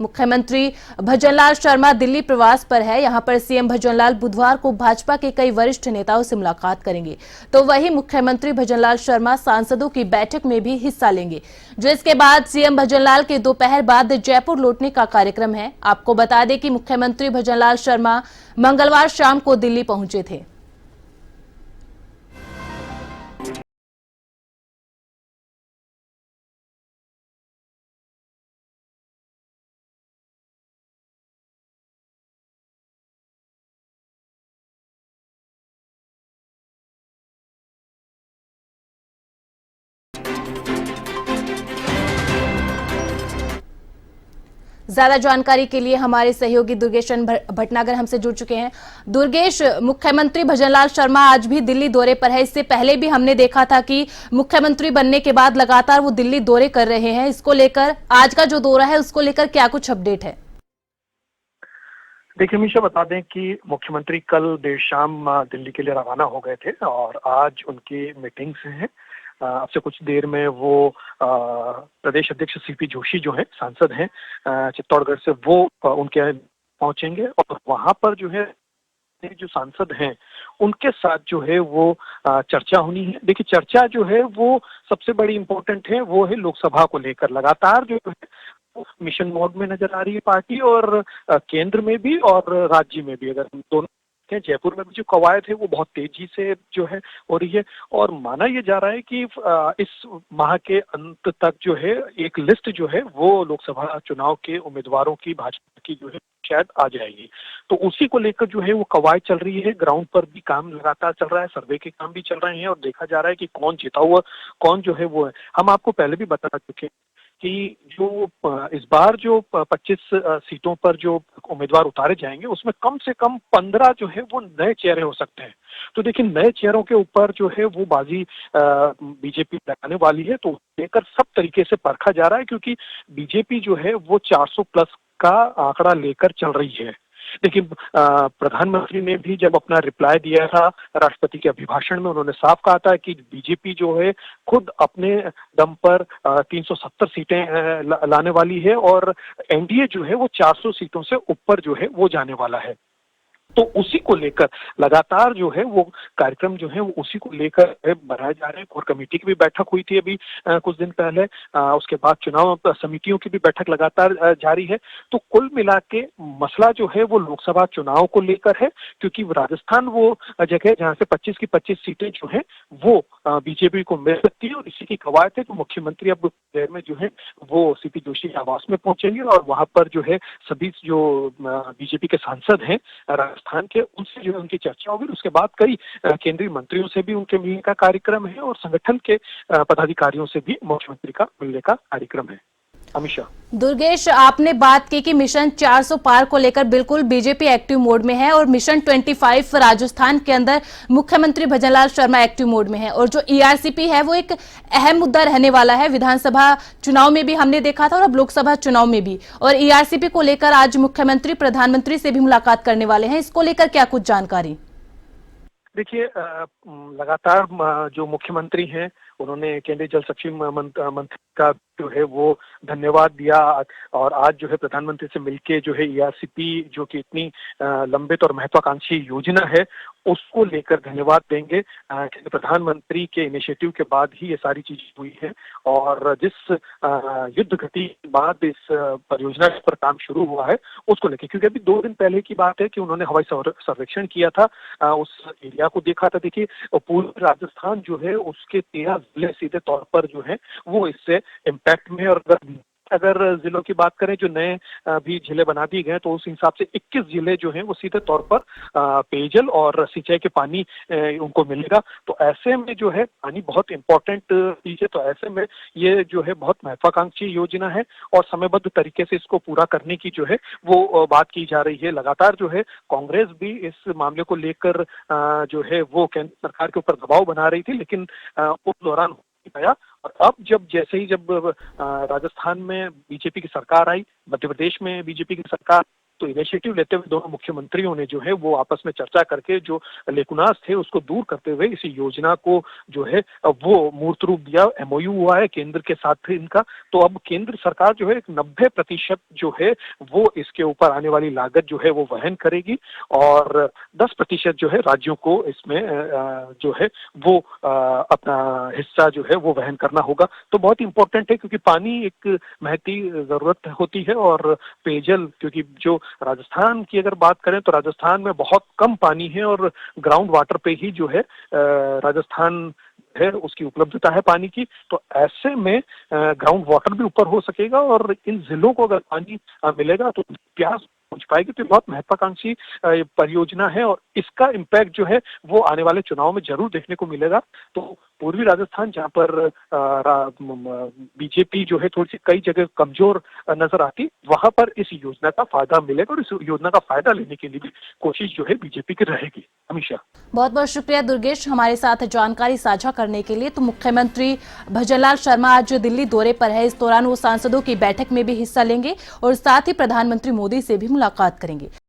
मुख्यमंत्री भजनलाल शर्मा दिल्ली प्रवास पर है। यहां पर सीएम भजनलाल बुधवार को भाजपा के कई वरिष्ठ नेताओं से मुलाकात करेंगे, तो वहीं मुख्यमंत्री भजनलाल शर्मा सांसदों की बैठक में भी हिस्सा लेंगे, जो इसके बाद सीएम भजनलाल के दोपहर बाद जयपुर लौटने का कार्यक्रम है। आपको बता दें कि मुख्यमंत्री भजनलाल शर्मा मंगलवार शाम को दिल्ली पहुंचे थे। ज्यादा जानकारी के लिए हमारे सहयोगी दुर्गेश भटनागर हमसे जुड़ चुके हैं। दुर्गेश, मुख्यमंत्री भजनलाल शर्मा आज भी दिल्ली दौरे पर है। इससे पहले भी हमने देखा था कि मुख्यमंत्री बनने के बाद लगातार वो दिल्ली दौरे कर रहे हैं। इसको लेकर आज का जो दौरा है उसको लेकर क्या कुछ अपडेट है? देखिए हमेशा बता दें कि मुख्यमंत्री कल देर शाम दिल्ली के लिए रवाना हो गए थे और आज उनकी मीटिंग्स हैं। अब से कुछ देर में वो प्रदेश अध्यक्ष सीपी जोशी जो है सांसद हैं चित्तौड़गढ़ से, वो उनके यहाँ पहुंचेंगे और वहां पर जो है जो सांसद हैं उनके साथ जो है वो चर्चा होनी है। देखिए चर्चा जो है वो सबसे बड़ी इम्पोर्टेंट है, वो है लोकसभा को लेकर। लगातार जो है वो मिशन मोड में नजर आ रही है पार्टी, और केंद्र में भी और राज्य में भी। अगर दोनों जयपुर में भी जो कवायद है वो बहुत तेजी से जो है हो रही है, और माना यह जा रहा है कि इस माह के अंत तक जो है एक लिस्ट जो है वो लोकसभा चुनाव के उम्मीदवारों की भाजपा की जो है शायद आ जाएगी। तो उसी को लेकर जो है वो कवायद चल रही है। ग्राउंड पर भी काम लगातार चल रहा है, सर्वे के काम भी चल रहे हैं और देखा जा रहा है कि कौन जीता हुआ कौन जो है वो है। हम आपको पहले भी बता चुके हैं कि जो इस बार जो 25 सीटों पर जो उम्मीदवार उतारे जाएंगे उसमें कम से कम 15 जो है वो नए चेहरे हो सकते हैं। तो देखिए नए चेहरों के ऊपर जो है वो बाजी बीजेपी लगाने वाली है, तो लेकर सब तरीके से परखा जा रहा है, क्योंकि बीजेपी जो है वो 400 प्लस का आंकड़ा लेकर चल रही है। देखिए प्रधानमंत्री ने भी जब अपना रिप्लाई दिया था राष्ट्रपति के अभिभाषण में, उन्होंने साफ कहा था कि बीजेपी जो है खुद अपने दम पर 370 सीटें लाने वाली है और एनडीए जो है वो 400 सीटों से ऊपर जो है वो जाने वाला है। तो उसी को लेकर लगातार जो है वो कार्यक्रम जो है वो उसी को लेकर बढ़ाए जा रहे हैं। कोर कमेटी की भी बैठक हुई थी अभी कुछ दिन पहले, उसके बाद चुनाव समितियों की भी बैठक लगातार जारी है। तो कुल मिला के मसला जो है वो लोकसभा चुनाव को लेकर है, क्योंकि राजस्थान वो जगह है जहां से 25 की 25 सीटें जो है वो बीजेपी को मिल सकती है, और इसी की कवायद है। तो मुख्यमंत्री अब देर में जो है वो सीपी जोशी के आवास में पहुंचेंगे और वहां पर जो है सभी जो बीजेपी के सांसद हैं स्थान के, उनसे जो है उनकी चर्चा होगी। उसके बाद कई केंद्रीय मंत्रियों से भी उनके मिलने का कार्यक्रम है और संगठन के पदाधिकारियों से भी मुख्यमंत्री का मिलने का कार्यक्रम है। अमिशा, दुर्गेश, आपने बात की कि मिशन 400 पार को लेकर बिल्कुल बीजेपी एक्टिव मोड में है और मिशन 25 राजस्थान के अंदर मुख्यमंत्री भजनलाल शर्मा एक्टिव मोड में है, और जो ईआरसीपी है वो एक अहम मुद्दा रहने वाला है। विधानसभा चुनाव में भी हमने देखा था और अब लोकसभा चुनाव में भी, और ईआरसीपी को लेकर आज मुख्यमंत्री प्रधानमंत्री से भी मुलाकात करने वाले हैं। इसको लेकर क्या कुछ जानकारी? देखिए लगातार जो मुख्यमंत्री हैं उन्होंने केंद्रीय जल शक्ति मंत्री का जो है वो धन्यवाद दिया, और आज जो है प्रधानमंत्री से मिलके जो है ईआरसीपी जो कि इतनी लंबित और महत्वाकांक्षी योजना है उसको लेकर धन्यवाद देंगे। प्रधानमंत्री के इनिशिएटिव के बाद ही ये सारी चीजें हुई है, और जिस युद्ध गति के बाद इस परियोजना पर काम शुरू हुआ है उसको लेकर, क्योंकि अभी 2 दिन पहले की बात है कि उन्होंने हवाई सर्वेक्षण किया था, उस एरिया को देखा था। देखिए पूर्वी राजस्थान जो है उसके 13 जिले सीधे तौर पर जो है वो इससे इम्पैक्ट में, और अगर जिलों की बात करें जो नए भी जिले बना दिए गए तो उस हिसाब से 21 जिले जो हैं वो सीधे तौर पर पेयजल और सिंचाई के पानी उनको मिलेगा। तो ऐसे में जो है पानी बहुत इंपॉर्टेंट चीज है, तो ऐसे में ये जो है बहुत महत्वाकांक्षी योजना है और समयबद्ध तरीके से इसको पूरा करने की जो है वो बात की जा रही है। लगातार जो है कांग्रेस भी इस मामले को लेकर जो है वो केंद्र सरकार के ऊपर दबाव बना रही थी, लेकिन उस दौरान गया। और अब जैसे ही राजस्थान में बीजेपी की सरकार आई, मध्य प्रदेश में बीजेपी की सरकार, तो इनिशिएटिव लेते हुए दोनों मुख्यमंत्रियों ने जो है वो आपस में चर्चा करके जो लेकुनास थे उसको दूर करते हुए इस योजना को जो है वो मूर्त रूप दिया। एमओयू हुआ है केंद्र के साथ इनका, तो अब केंद्र सरकार जो है 90% जो है वो इसके ऊपर आने वाली लागत जो है वो वहन करेगी और 10% जो है राज्यों को इसमें जो है वो अपना हिस्सा जो है वो वहन करना होगा। तो बहुत इंपॉर्टेंट है क्योंकि पानी एक महती जरूरत होती है और पेयजल, क्योंकि जो राजस्थान की अगर बात करें तो राजस्थान में बहुत कम पानी है और ग्राउंड वाटर पे ही जो है राजस्थान है उसकी उपलब्धता है पानी की। तो ऐसे में ग्राउंड वाटर भी ऊपर हो सकेगा और इन जिलों को अगर पानी मिलेगा तो प्यास पहुंच पाएगी। तो बहुत महत्वाकांक्षी परियोजना है और इसका इम्पैक्ट जो है वो आने वाले चुनाव में जरूर देखने को मिलेगा। तो पूर्वी राजस्थान जहाँ पर बीजेपी जो है थोड़ी सी कई जगह कमजोर नजर आती, वहां पर इस योजना का फायदा मिलेगा और इस योजना का फायदा लेने के लिए भी कोशिश जो है बीजेपी की रहेगी। हमेशा बहुत बहुत शुक्रिया दुर्गेश हमारे साथ जानकारी साझा करने के लिए। तो मुख्यमंत्री भजनलाल शर्मा आज दिल्ली दौरे पर है, इस दौरान वो सांसदों की बैठक में भी हिस्सा लेंगे और साथ ही प्रधानमंत्री मोदी से भी मुलाकात करेंगे।